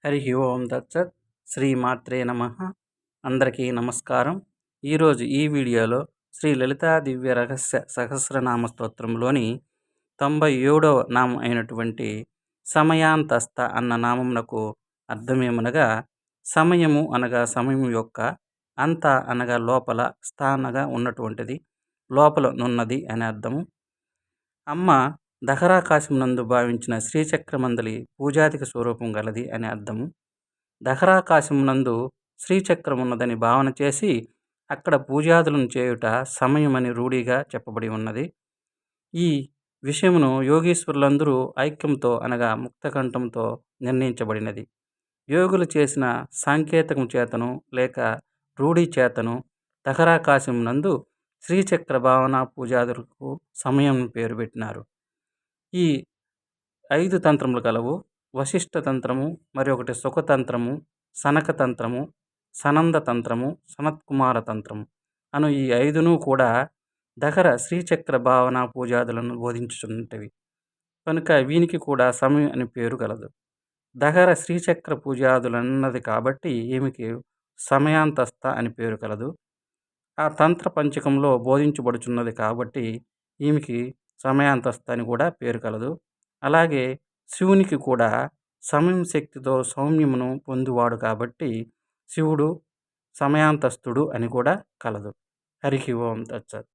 హరి ఓం దత్సత్ శ్రీమాత్రే నమ. అందరికీ నమస్కారం. ఈరోజు ఈ వీడియోలో శ్రీ లలితా దివ్య రహస్య సహస్రనామ స్తోత్రంలోని 97వ నామం అయినటువంటి సమయాంతస్థ అన్న నామమునకు అర్థమేమనగా, సమయము అనగా సమయం యొక్క, అంత అనగా లోపల, స్థ అనగా ఉన్నటువంటిది, లోపల నున్నది అనే అర్థము. అమ్మ దహరాకాశమునందు భావించిన శ్రీచక్రమందలి పూజాధిక స్వరూపం గలది అనే అర్థము. దహరాకాశమునందు శ్రీచక్రమున్నదని భావన చేసి అక్కడ పూజాదులను చేయుట సమయమని రూఢిగా చెప్పబడి ఉన్నది. ఈ విషయమును యోగీశ్వరులందరూ ఐక్యంతో అనగా ముక్తకంఠంతో నిర్ణయించబడినది. యోగులు చేసిన సాంకేతకం చేతను లేక రూఢి చేతను దహరాకాశమునందు శ్రీచక్ర భావన పూజాదులకు సమయం పేరు పెట్టినారు. ఈ 5 తంత్రములు కలవు. వశిష్ఠ తంత్రము, మరి ఒకటి సుఖతంత్రము, సనక తంత్రము, సనంద తంత్రము, సనత్కుమార తంత్రము అను ఈ 5ను కూడా దహర శ్రీచక్ర భావన పూజాదులను బోధించుచున్నటివి కనుక వీనికి కూడా సమయం అని పేరు కలదు. దహర శ్రీచక్ర పూజాదులన్నది కాబట్టి ఈమెకి సమయాంతస్థ అని పేరు కలదు. ఆ తంత్ర పంచకంలో బోధించబడుచున్నది కాబట్టి ఈమెకి సమయాంతస్థ అని కూడా పేరు కలదు. అలాగే శివునికి కూడా సమయం శక్తితో సౌమ్యమును పొందువాడు కాబట్టి శివుడు సమయాంతస్థుడు అని కూడా కలదు. హరి ఓం తత్సత్.